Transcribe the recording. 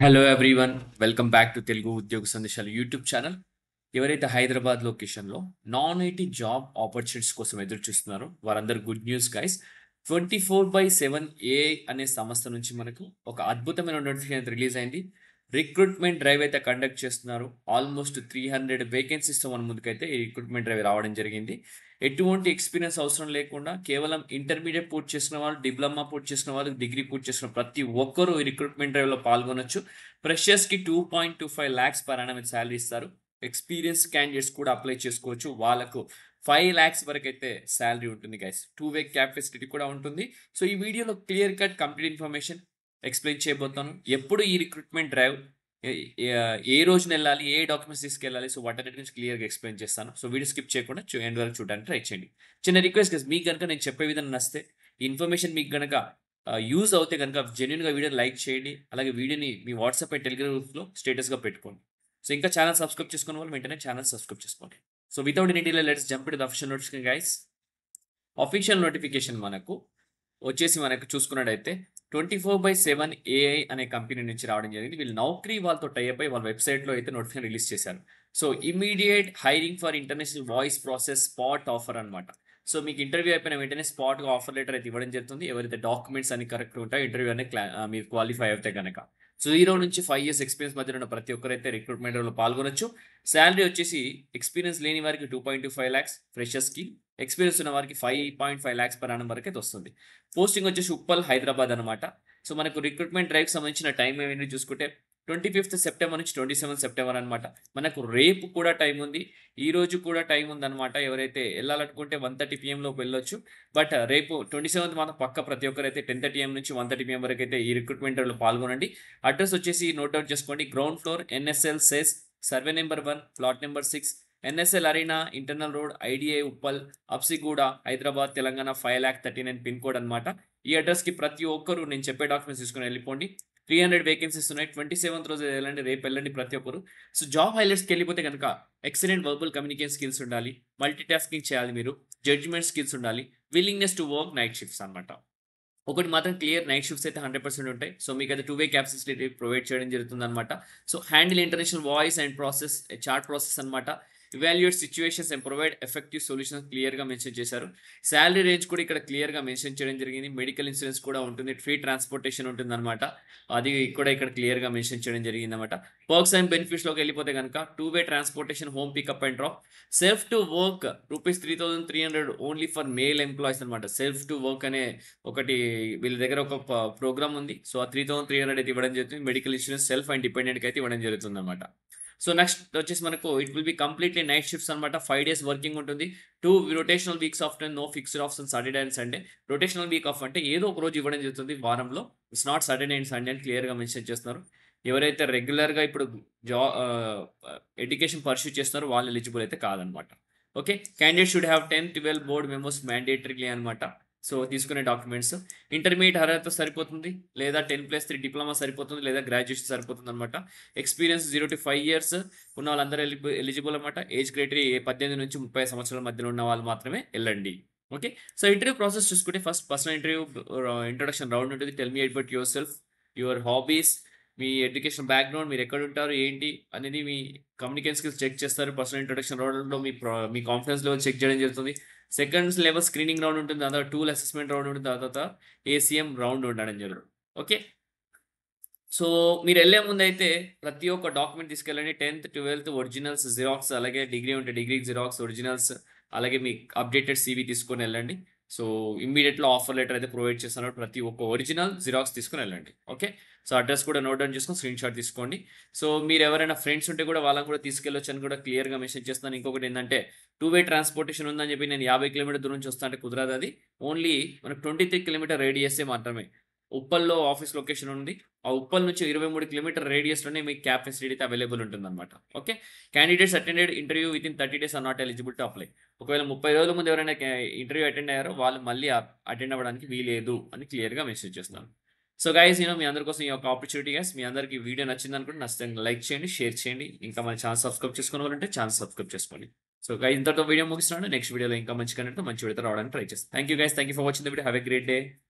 Hello everyone, welcome back to Telugu ఉద్యోగ సందేశాలు YouTube channel. ఎవరైతే హైదరాబాద్ లొకేషన్లో నాన్ ఐటీ జాబ్ ఆపర్చునిటీస్ కోసం ఎదురు చూస్తున్నారో వారందరూ గుడ్ న్యూస్ గైస్. 24/7 ఏఐ అనే సంస్థ నుంచి మనకు ఒక అద్భుతమైన నోటిఫికేషన్ రిలీజ్ అయింది. రిక్రూట్మెంట్ డ్రైవ్ అయితే కండక్ట్ చేస్తున్నారు. ఆల్మోస్ట్ 300 వేకెన్సీస్తో మన ముందుకైతే ఈ రిక్రూట్మెంట్ డ్రైవ్ రావడం జరిగింది. ఎటువంటి ఎక్స్పీరియన్స్ అవసరం లేకుండా కేవలం ఇంటర్మీడియట్ పూర్తి చేసిన వాళ్ళు, డిప్లొమా పూర్తి చేసిన వాళ్ళు, డిగ్రీ పూర్తి చేసిన ప్రతి ఒక్కరూ ఈ రిక్రూట్మెంట్ డ్రైవ్లో పాల్గొనొచ్చు. ఫ్రెషర్స్కి 2.25 lakhs పర్ annum శాలరీ ఇస్తారు. ఎక్స్పీరియన్స్ క్యాండిడేట్స్ కూడా అప్లై చేసుకోవచ్చు. వాళ్ళకు 5 lakhs వరకు అయితే శాలరీ ఉంటుంది గైస్. 2-way క్యాప్ ఫెసిలిటీ కూడా ఉంటుంది. సో ఈ వీడియోలో clear cut complete information explain చేయబోతాను. ఎప్పుడు ఈ రిక్రూట్మెంట్ డ్రైవ్, ఏ రోజున వెళ్ళాలి, ఏ డాక్యుమెంట్స్ తీసుకెళ్ళాలి, సో వాటి గురించి క్లియర్గా ఎక్స్ప్లెయిన్ చేస్తాను. సో వీడియో స్కిప్ చేయకుండా ఎండ్ వరకు చూడడానికి ట్రై చేయండి. చిన్న రిక్వెస్ట్ గైస్, మీకు కనుక నేను చెప్పే విధానం నచ్చితే, ఈ ఇన్ఫర్మేషన్ మీకు కనుక యూజ్ అవుతే కనుక జెన్యున్గా వీడియో లైక్ చేయండి. అలాగే వీడియోని మీ వాట్సాప్ అండ్ టెలిగ్రామ్ గ్రూప్లో స్టేటస్గా పెట్టుకోండి. సో ఇంకా ఛానల్ సబ్స్క్రైబ్ చేసుకున్న వాళ్ళు వెంటనే ఛానల్ సబ్స్క్రైబ్ చేసుకోండి. So without any delay let's jump to the official notification guys. Official notification మనకు చూసుకున్నట్టయితే 24/7 ఏఐ అనే కంపెనీ నుంచి రావడం జరిగింది. వీళ్ళు నౌకరీ వాళ్ళతో టైప్ అయి వాళ్ళ వెబ్సైట్లో అయితే నోటిఫికేషన్ రిలీజ్ చేశారు. So immediate hiring for international voice process spot offer అనమాట. సో మీకు ఇంటర్వ్యూ అయిపోయిన వెంటనే స్పాట్గా ఆఫర్ లెటర్ అయితే ఇవ్వడం జరుగుతుంది. ఎవరైతే డాక్యుమెంట్స్ అన్ని కరెక్ట్ ఉంటాయో ఇంటర్వ్యూ అనేది మీరు క్వాలిఫై అయితే కనుక. సో 0 నుంచి 5 years ఎక్స్పీరియన్స్ మధ్య ఉన్న ప్రతి ఒక్కరైతే రిక్రూట్మెంట్లో పాల్గొనొచ్చు. శాలరీ వచ్చేసి ఎక్స్పీరియన్స్ లేని వారికి 2.25 lakhs, ఫ్రెషర్స్కి ఎక్స్పీరియన్స్ ఉన్న వారికి 5.5 lakhs per annum వరకు అయితే వస్తుంది. పోస్టింగ్ వచ్చేసి ఉప్పల్, హైదరాబాద్ అనమాట. సో మనకు రిక్రూట్మెంట్ డ్రైవ్కి సంబంధించిన టైం ఏమైనా చూసుకుంటే 25th September నుంచి 27th September అనమాట. మనకు రేపు కూడా టైం ఉంది, ఈ రోజు కూడా టైం ఉందన్నమాట. ఎవరైతే వెళ్ళాలనుకుంటే 1:30 PM లోపు వెళ్ళొచ్చు. బట్ రేపు 27th మాత్రం పక్క ప్రతి ఒక్కరైతే 10:30 AM నుంచి 1:30 PM వరకు అయితే ఈ రిక్రూట్మెంట్లో పాల్గొనండి. అడ్రస్ వచ్చేసి నోట్ డౌన్ చేసుకోండి. Ground floor, NSL SEZ, survey number 1, plot number 6, NSL arena, internal road, IDA Uppal, Habsiguda, Hyderabad, Telangana 5,39,000 pin code అనమాట. ఈ అడ్రస్కి ప్రతి ఒక్కరు నేను చెప్పే డాక్యుమెంట్స్ తీసుకుని వెళ్ళిపోండి. 300 వేకెన్సీస్ ఉన్నాయి. 27th రోజు వెళ్ళండి, రేపు వెళ్ళండి ప్రతి ఒక్కరు. సో జాబ్ హైలైట్స్కి వెళ్ళిపోతే కనుక ఎక్సలెంట్ వర్బల్ కమ్యూనికేషన్ స్కిల్స్ ఉండాలి, మల్టీ టాస్కింగ్ చేయాలి మీరు, జడ్జ్మెంట్ స్కిల్స్ ఉండాలి, willingness to work night shifts అనమాట. ఒకటి మాత్రం క్లియర్, నైట్ షిఫ్ట్స్ అయితే 100% ఉంటాయి. సో మీకు అయితే 2-way క్యాప్ ఫెసిలిటీ ప్రొవైడ్ చేయడం జరుగుతుంది అనమాట. So handle international voice and process, chat process అనమాట. Evaluate situations and provide effective solutions క్లియర్గా మెన్షన్ చేశారు. శాలరీ రేంజ్ కూడా ఇక్కడ క్లియర్గా మెన్షన్ చేయడం జరిగింది. మెడికల్ ఇన్సూరెన్స్ కూడా ఉంటుంది, ఫ్రీ ట్రాన్స్పోర్టేషన్ ఉంటుంది అనమాట. అది కూడా ఇక్కడ క్లియర్గా మెన్షన్ చేయడం జరిగింది అనమాట. పర్క్స్ అండ్ బెనిఫిట్స్లోకి వెళ్ళిపోతే కనుక 2-way transportation, home pickup and drop, self to work ₹3,300 only for male employees అనమాట. సెల్ఫ్ టు వర్క్ అనే ఒకటి వీళ్ళ దగ్గర ఒక ప్రోగ్రామ్ ఉంది. సో ఆ 3,300 అయితే ఇవ్వడం జరుగుతుంది. మెడికల్ ఇన్సూరెన్స్ సెల్ఫ్ అండ్ డిపెండెంట్కి అయితే ఇవ్వడం జరుగుతుంది అనమాట. సో నెక్స్ట్ వచ్చేసి మనకు it will be completely night shifts అనమాట. 5 days వర్కింగ్ ఉంటుంది. 2 rotational weeks off, no fixed off Saturday and Sunday. Rotational week off అంటే ఏదో ఒక రోజు ఇవ్వడం జరుగుతుంది వారంలో. It's not Saturday and Sunday అని క్లియర్గా మెన్షన్ చేస్తున్నారు. ఎవరైతే రెగ్యులర్గా ఇప్పుడు ఎడ్యుకేషన్ పర్సూ చేస్తున్నారో వాళ్ళు ఎలిజిబుల్ అయితే కాదనమాట. Okay, candidate should have 10, 12 board memos mandatory అనమాట. సో తీసుకునే డాక్యుమెంట్స్ ఇంటర్మీడియట్ అర్హత సరిపోతుంది, లేదా 10+3 డిప్లొమా సరిపోతుంది, లేదా గ్రాడ్యుయేషన్ సరిపోతుంది అనమాట. ఎక్స్పీరియన్స్ 0 to 5 years ఉన్న వాళ్ళందరూ ఎలిజిబుల్ అనమాట. ఏజ్ క్రైటీరియా 18 నుంచి 30 సంవత్సరాల మధ్యలో ఉన్న వాళ్ళు మాత్రమే వెళ్ళండి. ఓకే, సో ఇంటర్వ్యూ ప్రాసెస్ చూసుకుంటే first personal interview, introduction round ఉంటుంది. Tell me about yourself, your hobbies, మీ ఎడ్యుకేషన్ బ్యాక్గ్రౌండ్, మీరు ఎక్కడ ఉంటారు ఏంటి అనేది, మీ కమ్యూనికేషన్ స్కిల్స్ చెక్ చేస్తారు. పర్సనల్ ఇంట్రొడక్షన్ రౌండ్లో మీ కాన్ఫిడెన్స్ లెవెల్ చెక్ చేయడం జరుగుతుంది. సెకండ్ లెవెల్ స్క్రీనింగ్ రౌండ్ ఉంటుంది, దాని తర్వాత టూల్ అసెస్మెంట్ రౌండ్ ఉంటుంది, దాని తర్వాత ఏసీఎం రౌండ్ ఉండడం జరుగుతుంది. ఓకే, సో మీరు వెళ్ళే ముందు అయితే ప్రతి ఒక్క డాక్యుమెంట్ తీసుకెళ్ళండి. 10th, 12th ఒరిజినల్స్ జిరాక్స్, అలాగే డిగ్రీ ఉంటే డిగ్రీ జిరాక్స్ ఒరిజినల్స్, అలాగే మీ అప్డేటెడ్ సీవీ తీసుకొని వెళ్ళండి. సో ఇమ్మీడియట్లో ఆఫర్ లెటర్ అయితే ప్రొవైడ్ చేస్తున్నారు. ప్రతి ఒక్క ఒరిజినల్ జిరాక్స్ తీసుకొని వెళ్ళండి. ఓకే, సో అడ్రస్ కూడా నోట్ డౌన్ చేసుకొని స్క్రీన్ షాట్ తీసుకోండి. సో మీరు ఎవరైనా ఫ్రెండ్స్ ఉంటే కూడా వాళ్ళని కూడా తీసుకెళ్ళొచ్చు అని కూడా క్లియర్గా మెసేజ్ చేస్తున్నాను. ఇంకొకటి ఏంటంటే 2-way ట్రాన్స్పోర్టేషన్ ఉందని చెప్పి నేను 50 కిలోమీటర్ దూరం నుంచి వస్తా అంటే కుదరదు. అది ఓన్లీ మనకు 23 కిలోమీటర్ రేడియసే మాత్రమే. ఉప్పల్లో ఆఫీస్ లొకేషన్ ఉంది. ఆ ఉప్పల్ నుంచి 23 కిలోమీటర్ రేడియస్లోనే మీకు క్యాబ్ ఫెసిలిటీ అయితే అవైలబుల్ ఉంటుందన్నమాట. Okay, candidates attended interview within 30 days are not eligible to apply. ఒకవేళ 30 రోజుల ముందు ఎవరైనా ఇంటర్వ్యూ అటెండ్ అయ్యారో వాళ్ళు మళ్ళీ అటెండ్ అవ్వడానికి వీలేదు అని క్లియర్గా మెసేజ్ చేస్తున్నాను. సో గైస్, మీ అందరి కోసం ఈ యొక్క ఆపర్చునిటీ గైస్. మీ అందరికీ వీడియో నచ్చింది అనుకుంటే నచ్చితే లైక్ చేయండి, షేర్ చేయండి. ఇంకా మన ఛానల్ సబ్స్క్రైబ్ చేసుకోవాలంటే ఛానల్ సబ్స్క్రైబ్ చేసుకోండి. సో గైస్, ఇంతతో వీడియో ముగిస్తున్నాను. నెక్స్ట్ వీడియోలో ఇంకా మంచి కంటెంట్, మంచి వీడియోతో రావడానికి ట్రై చేస్తాను. Thank you guys, thank you for watching the video. Have a great day.